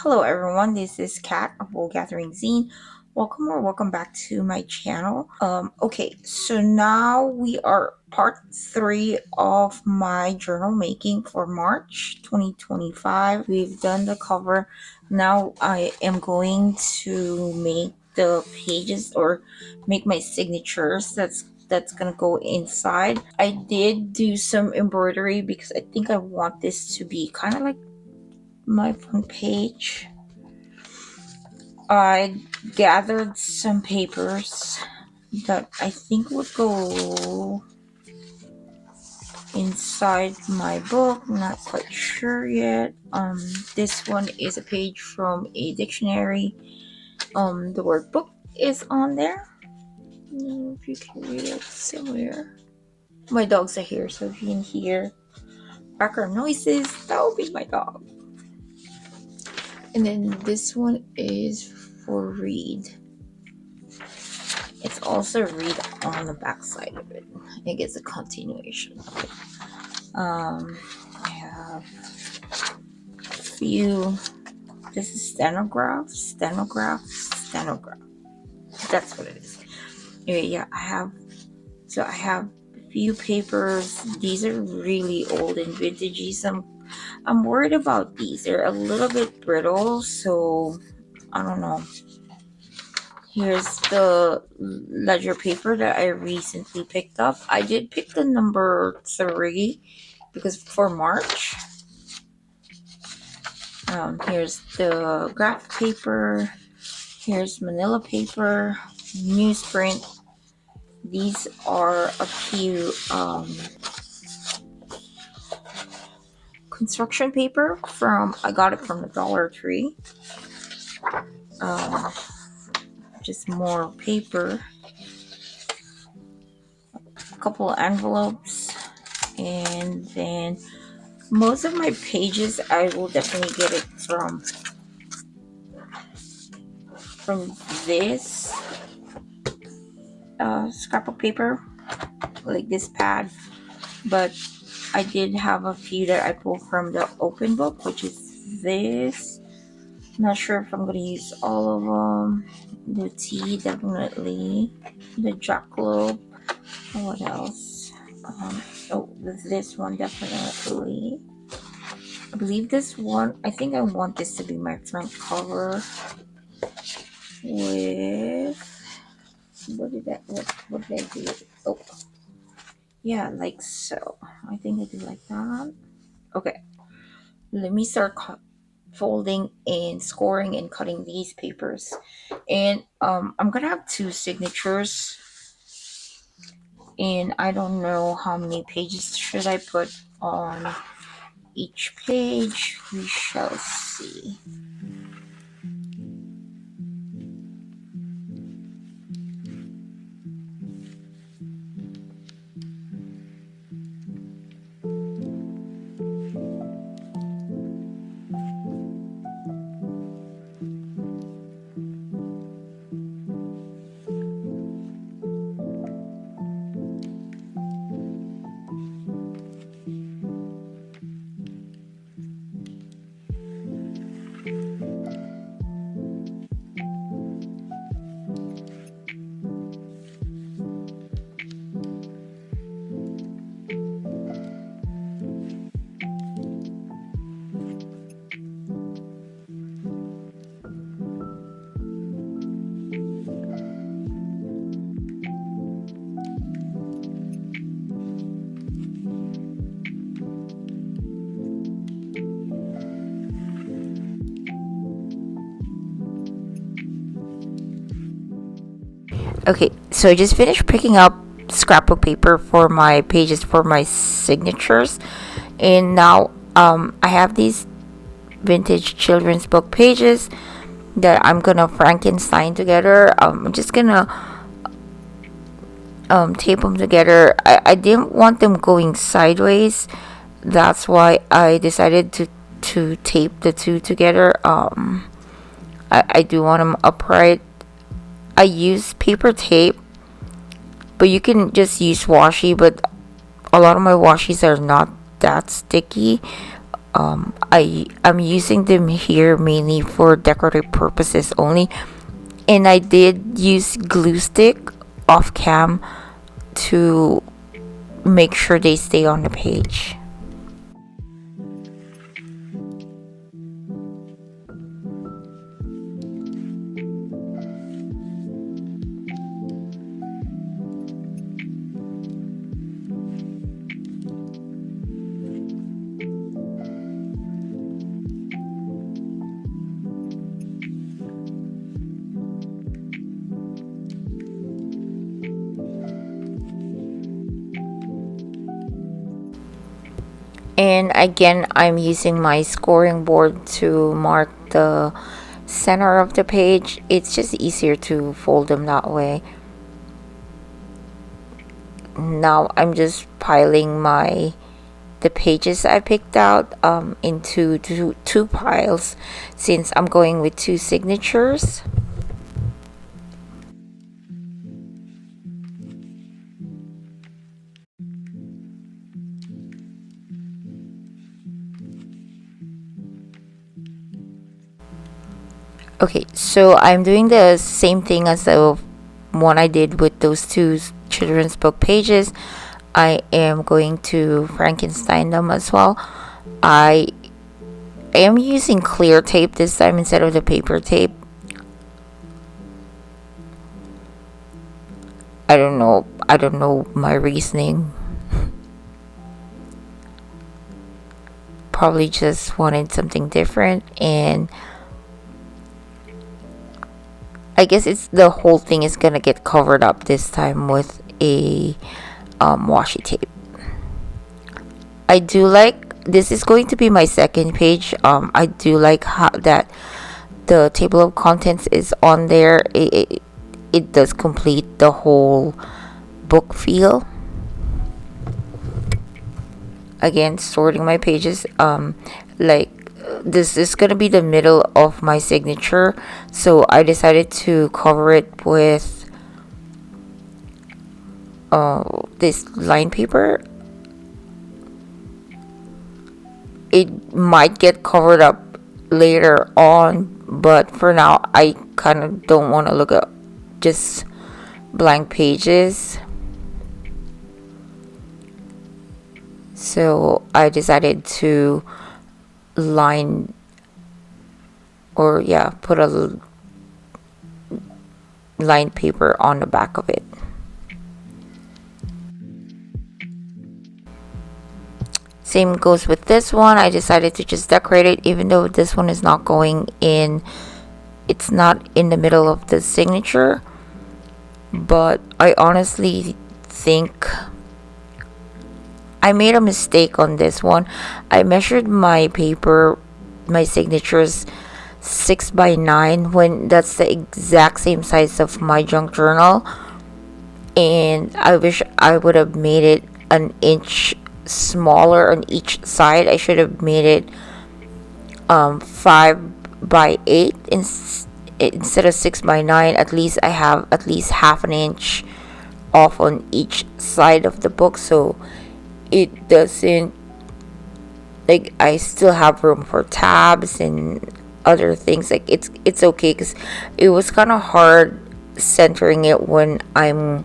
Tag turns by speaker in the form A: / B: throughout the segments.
A: Hello everyone, this is Kat of Wool Gathering Zine. Welcome or welcome back to my channel. Okay, so now we are part 3 of my journal making for March 2025. We've done the cover. Now I am going to make the pages or make my signatures. That's gonna go inside. I did do some embroidery because I think I want this to be kind of like my front page. I gathered some papers that I think would go inside my book. Not quite sure yet. This one is a page from a dictionary. The word book is on there. I don't know if you can read it somewhere. My dogs are here, so if you can hear background noises, that will be my dog. And then this one is for read. It's also read on the back side of it. I think it's a continuation of it. I have a few. This is stenograph. That's what it is. Anyway, yeah, I have a few papers. These are really old and vintagey. I'm worried about these. They're a little bit brittle, so I don't know. Here's the ledger paper that I recently picked up. I did pick the number 3 because for March. Here's the graph paper. Here's manila paper, newsprint. These are a few construction paper I got it from the Dollar Tree. Just more paper, a couple of envelopes, and then most of my pages I will definitely get it from this scrapbook paper, like this pad, but I did have a few that I pulled from the open book, which is this. Not sure if I'm going to use all of them. The tea, definitely. The jackalope. What else? This one, definitely. I believe this one, I think I want this to be my front cover with, what did I do? Oh, yeah, like so. I think I do like that. Okay, let me start folding and scoring and cutting these papers. And I'm gonna have 2 signatures, and I don't know how many pages should I put on each page. We shall see. Okay, so I just finished picking up scrapbook paper for my pages for my signatures, and now I have these vintage children's book pages that I'm gonna Frankenstein together. I'm just gonna tape them together. I didn't want them going sideways. That's why I decided to tape the 2 together. I do want them upright. I use paper tape, but you can just use washi, but a lot of my washies are not that sticky. I'm using them here mainly for decorative purposes only, and I did use glue stick off cam to make sure they stay on the page. And again, I'm using my scoring board to mark the center of the page. It's just easier to fold them that way. Now I'm just piling the pages I picked out into two piles, since I'm going with two signatures. Okay, so I'm doing the same thing as the one I did with those two children's book pages. I am going to Frankenstein them as well. I am using clear tape this time instead of the paper tape. I don't know my reasoning. Probably just wanted something different, and I guess it's the whole thing is gonna get covered up this time with a washi tape. I do like this is going to be my second page. I do like how that the table of contents is on there. It does complete the whole book feel. Again, sorting my pages. Like this is gonna be the middle of my signature, so I decided to cover it with this line paper. It might get covered up later on, but for now I kind of don't want to look at just blank pages, so I decided to line or yeah, put a line paper on the back of it. Same goes with this one. I decided to just decorate it, even though this one is not going in, it's not in the middle of the signature. But I honestly think I made a mistake on this one. I measured my paper, my signatures 6 by 9, when that's the exact same size of my junk journal, and I wish I would have made it an inch smaller on each side. I should have made it 5 by 8 instead of 6 by 9. At least I have at least half an inch off on each side of the book, so it doesn't, like, I still have room for tabs and other things. Like it's okay, because it was kind of hard centering it when I'm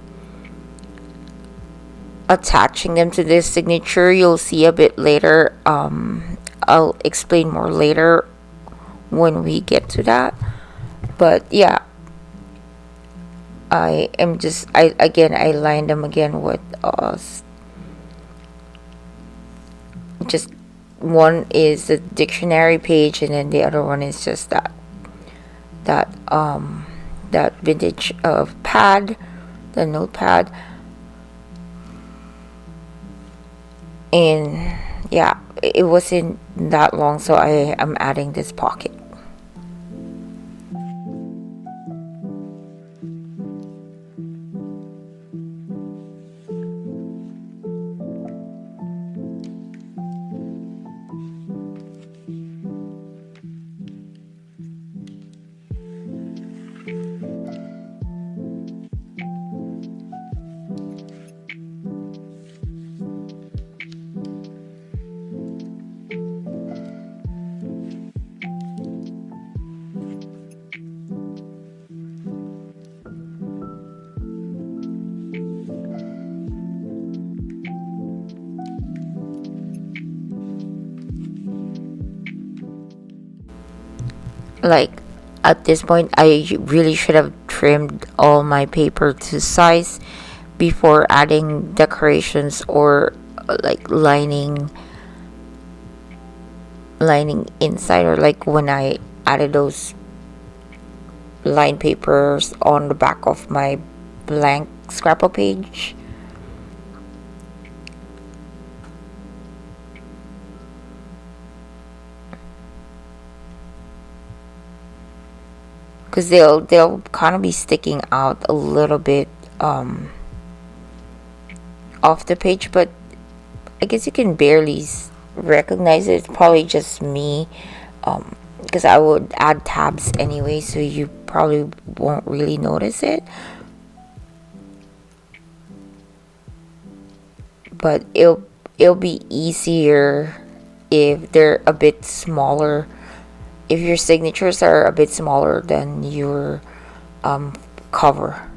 A: attaching them to this signature. You'll see a bit later. I'll explain more later when we get to that. But yeah, I lined them again with just one is the dictionary page, and then the other one is just that vintage pad, the notepad. And yeah, it wasn't that long, so I am adding this pocket.
B: Like at this point, I really should have trimmed all my paper to size before adding decorations or like lining inside, or like when I added those line papers on the back of my blank scrapbook page. Because they'll kind of be sticking out a little bit off the page, but I guess you can barely recognize it. It's probably just me, because I would add tabs anyway, so you probably won't really notice it. But it'll be easier if they're a bit smaller. If your signatures are a bit smaller than your cover.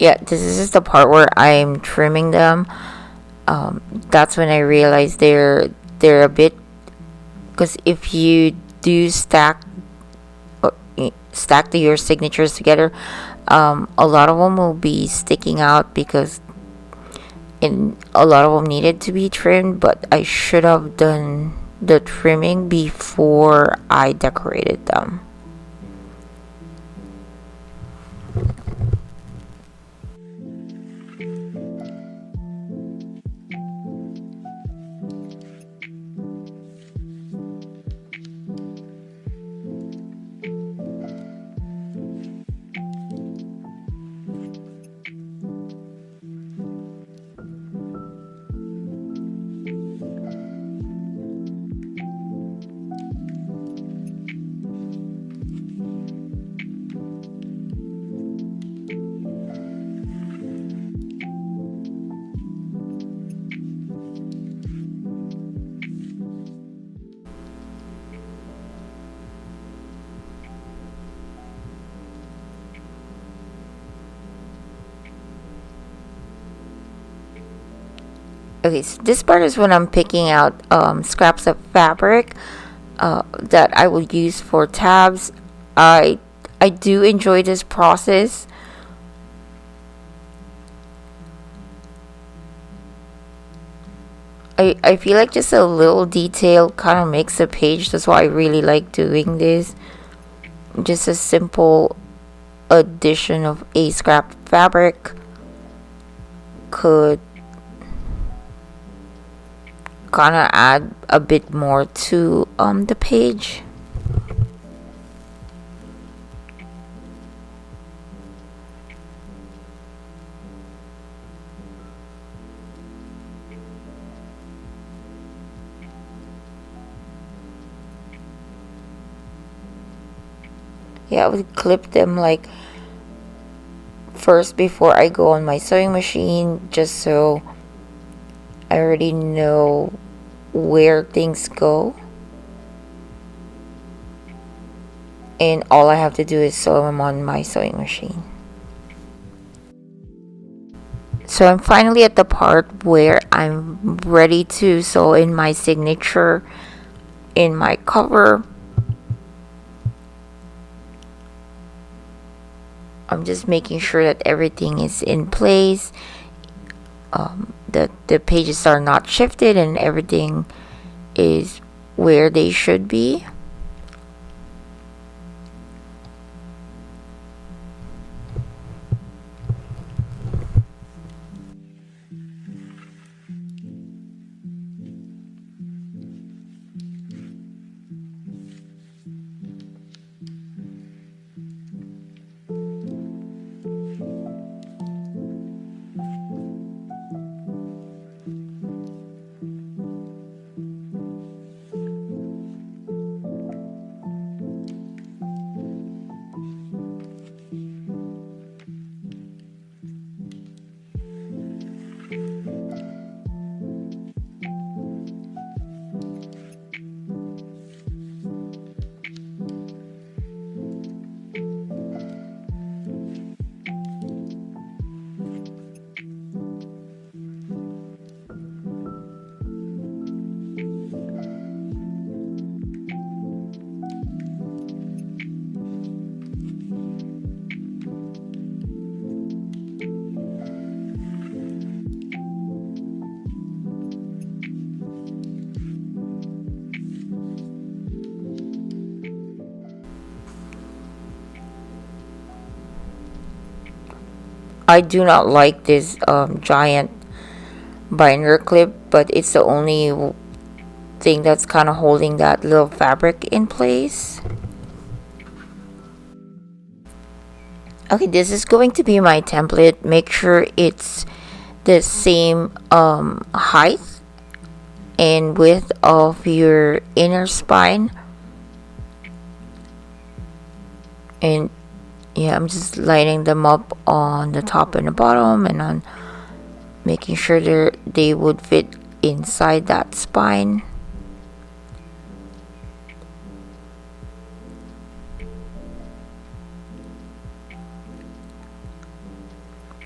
B: Yeah, this is just the part where I'm trimming them. That's when I realized they're a bit, because if you do stack your signatures together, a lot of them will be sticking out because a lot of them needed to be trimmed. But I should have done the trimming before I decorated them. Okay, so this part is when I'm picking out scraps of fabric that I will use for tabs. I do enjoy this process. I feel like just a little detail kind of makes a page. That's why I really like doing this. Just a simple addition of a scrap fabric could kind of add a bit more to the page. Yeah, I would clip them like first before I go on my sewing machine, just so I already know where things go, and all I have to do is sew them on my sewing machine. So I'm finally at the part where I'm ready to sew in my signature in my cover. I'm just making sure that everything is in place, that the pages are not shifted, and everything is where they should be. I do not like this giant binder clip, but it's the only thing that's kind of holding that little fabric in place. Okay, this is going to be my template. Make sure it's the same height and width of your inner spine. And yeah, I'm just lining them up on the top and the bottom, and on making sure they would fit inside that spine.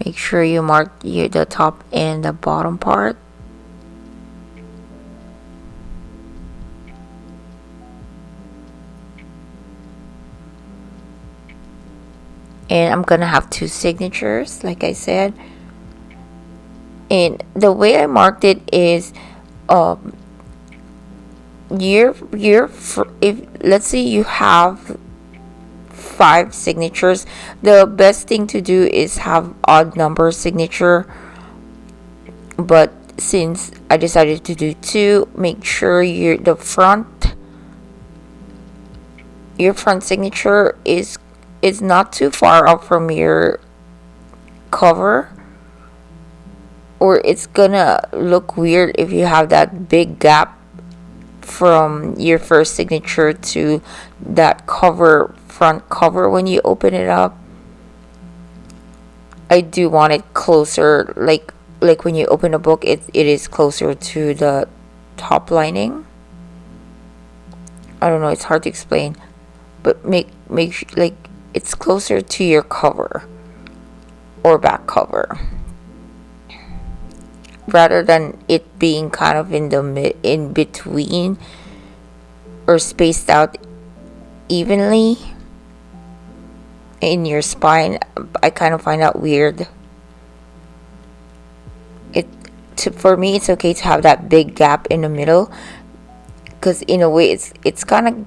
B: Make sure you mark the top and the bottom part. And I'm gonna have two signatures, like I said. And the way I marked it is, um, if let's say you have 5 signatures, the best thing to do is have odd number signature. But since I decided to do 2, make sure your front signature is not too far up from your cover, or it's gonna look weird if you have that big gap from your first signature to that front cover when you open it up. I do want it closer, like when you open a book, it is closer to the top lining. I don't know, it's hard to explain, but make like it's closer to your cover or back cover, rather than it being kind of in between or spaced out evenly in your spine. I kind of find that weird. For me, it's okay to have that big gap in the middle, because in a way it's gonna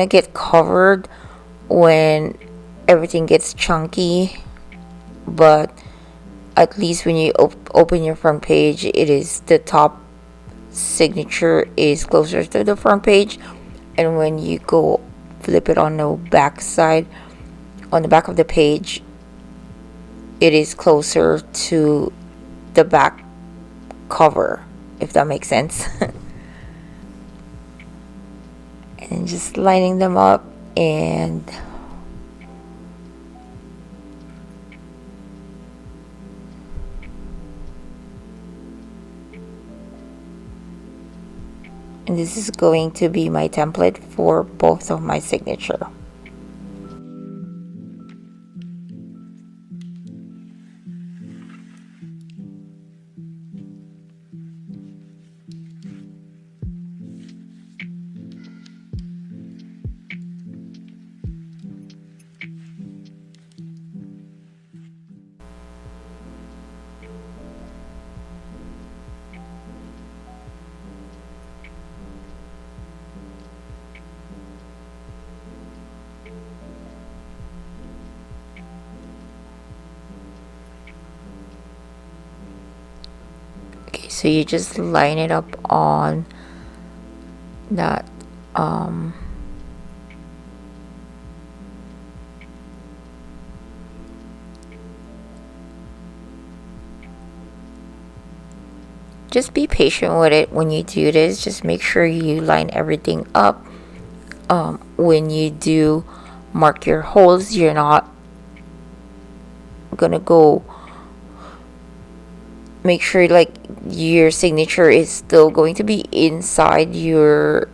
B: get covered when everything gets chunky. But at least when you open your front page, it is the top signature is closer to the front page, and when you go flip it on the back side, on the back of the page, it is closer to the back cover, if that makes sense. And just lining them up, and this is going to be my template for both of my signature. Okay, so you just line it up on that just be patient with it when you do this. Just make sure you line everything up. When you do mark your holes, you're not gonna go, make sure like your signature is still going to be inside your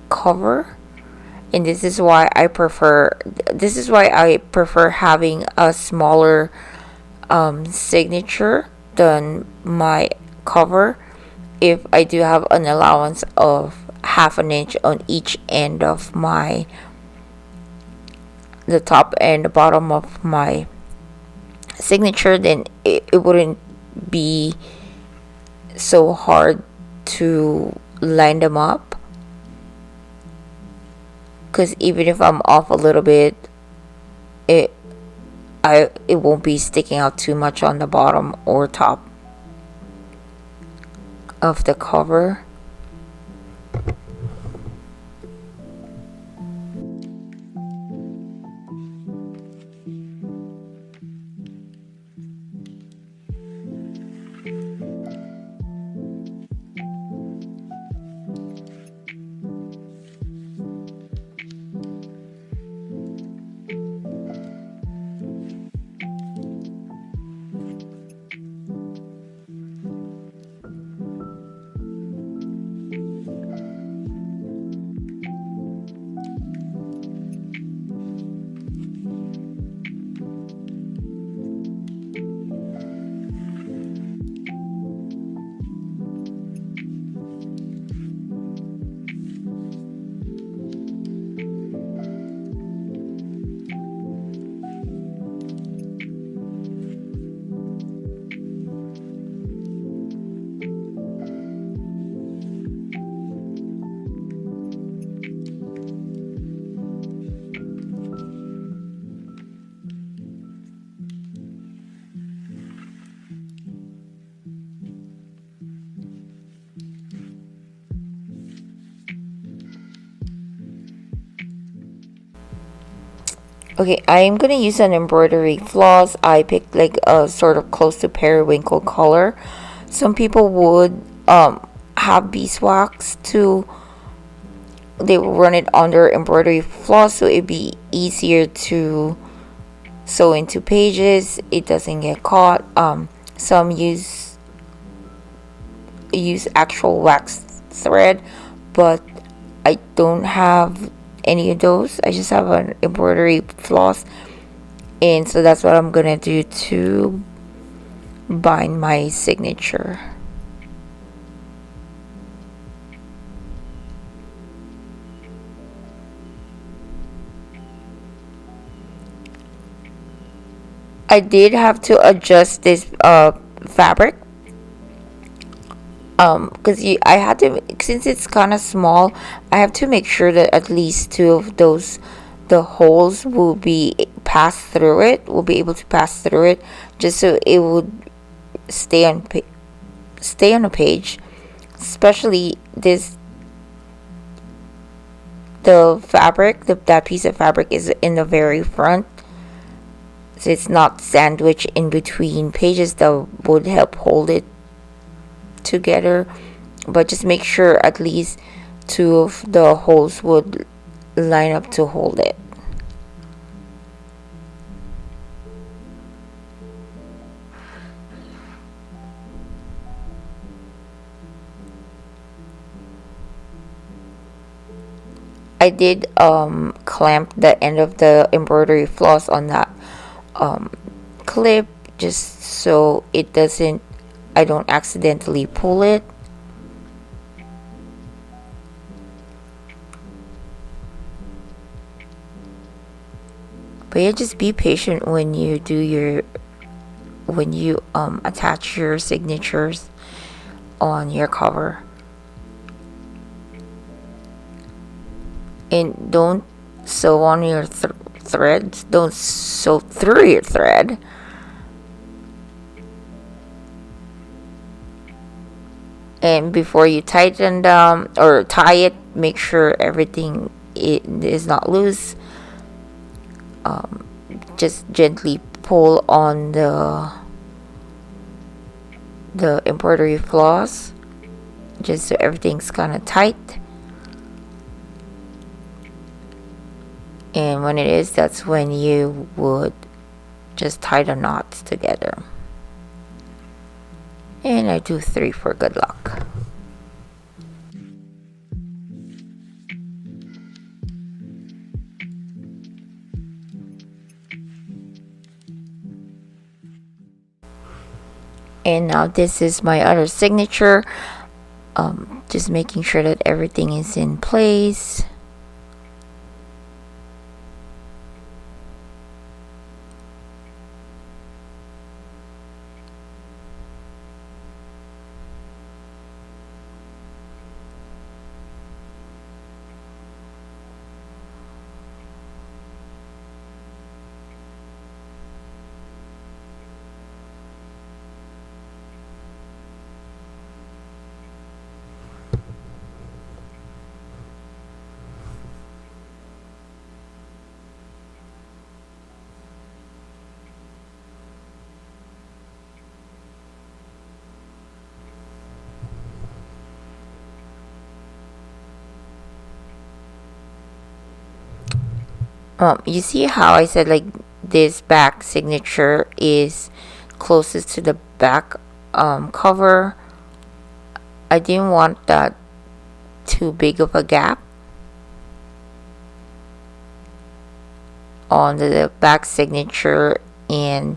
B: cover. And this is why I prefer having a smaller signature than my cover, if I do have an allowance of half an inch on each end of the top and the bottom of my signature, then it wouldn't be so hard to line them up. Because even if I'm off a little bit, it won't be sticking out too much on the bottom or top of the cover. Okay, I'm gonna use an embroidery floss. I picked like a sort of close to periwinkle color. Some people would have beeswax to, they will run it under embroidery floss so it'd be easier to sew into pages. It doesn't get caught. Some use actual wax thread, but I don't have any of those. I just have an embroidery floss, and so that's what I'm gonna do to bind my signature. I did have to adjust this fabric because I had to, since it's kind of small, I have to make sure that at least two of those, the holes will be passed through it, will be able to pass through it, just so it would stay on stay on a page. Especially this, the fabric, that piece of fabric is in the very front, so it's not sandwiched in between pages that would help hold it together. But just make sure at least two of the holes would line up to hold it. I did clamp the end of the embroidery floss on that um, clip, just so it doesn't, I don't accidentally pull it. But yeah, just be patient when you do your, when you attach your signatures on your cover. And don't sew on your threads, don't sew through your thread. And before you tighten down or tie it, make sure everything it is not loose. Just gently pull on the embroidery floss, just so everything's kind of tight. And when it is, that's when you would just tie the knots together. And I do 3 for good luck. And now this is my other signature. Just making sure that everything is in place. You see how I said like this back signature is closest to the back cover. I didn't want that too big of a gap on the back signature and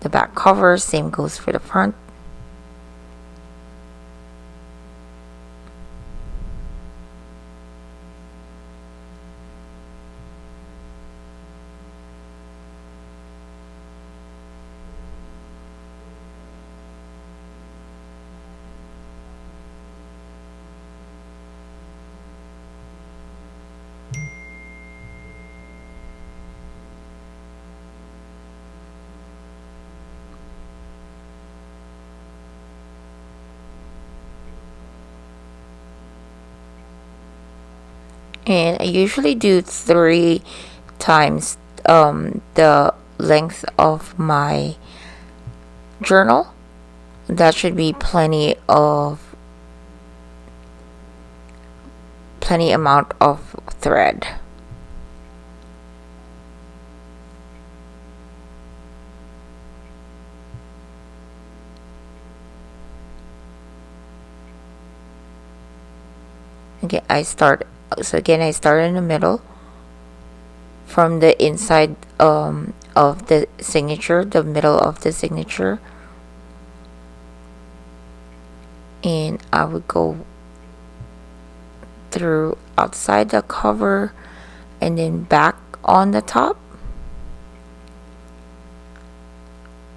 B: the back cover. Same goes for the front. And I usually do 3 times the length of my journal. That should be plenty amount of thread. Okay, I start in the middle from the inside of the signature, the middle of the signature, and I would go through outside the cover and then back on the top.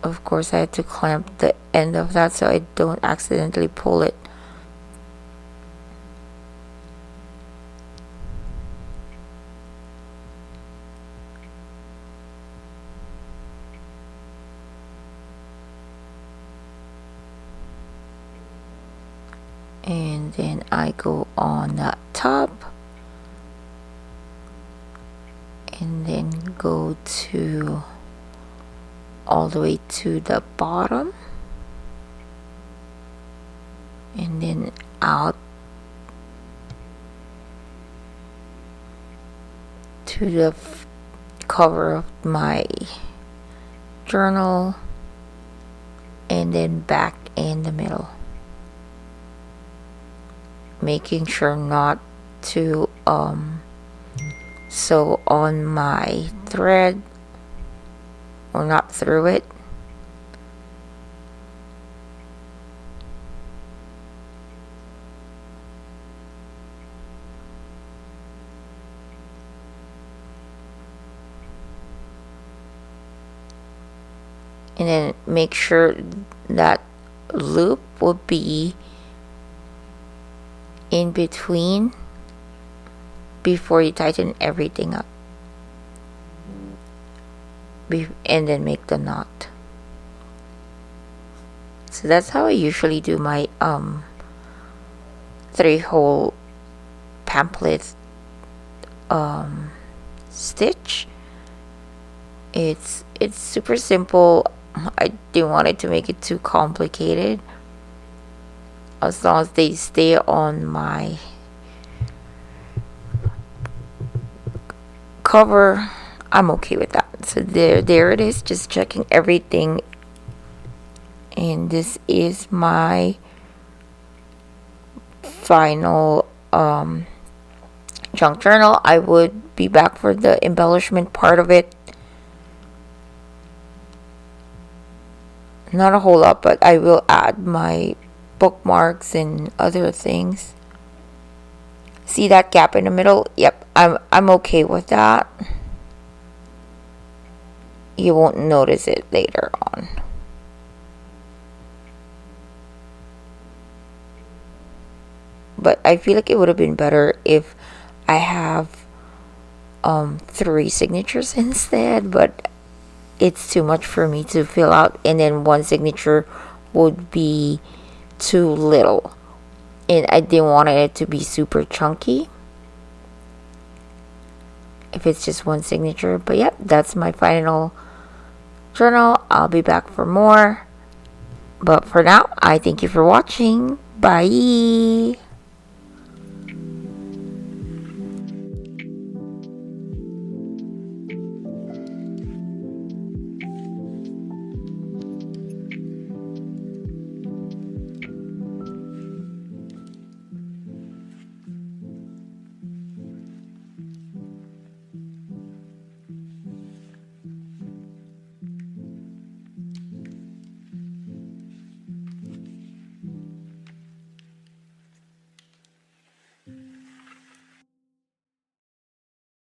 B: Of course, I had to clamp the end of that so I don't accidentally pull it. And then I go on the top and then go to all the way to the bottom and then out to the cover of my journal and then back in the middle, making sure not to sew on my thread or not through it. And then make sure that loop will be in between before you tighten everything up, and then make the knot. So that's how I usually do my 3-hole pamphlet stitch. It's super simple. I didn't want it to make it too complicated. As long as they stay on my cover, I'm okay with that. So there it is, just checking everything. And this is my final junk journal. I would be back for the embellishment part of it. Not a whole lot, but I will add my bookmarks and other things. See that gap in the middle? Yep, I'm okay with that. You won't notice it later on. But I feel like it would have been better if I have 3 signatures instead, but it's too much for me to fill out, and then 1 signature would be too little, and I didn't want it to be super chunky if it's just 1 signature. But yep, that's my final journal. I'll be back for more, but for now I thank you for watching. Bye.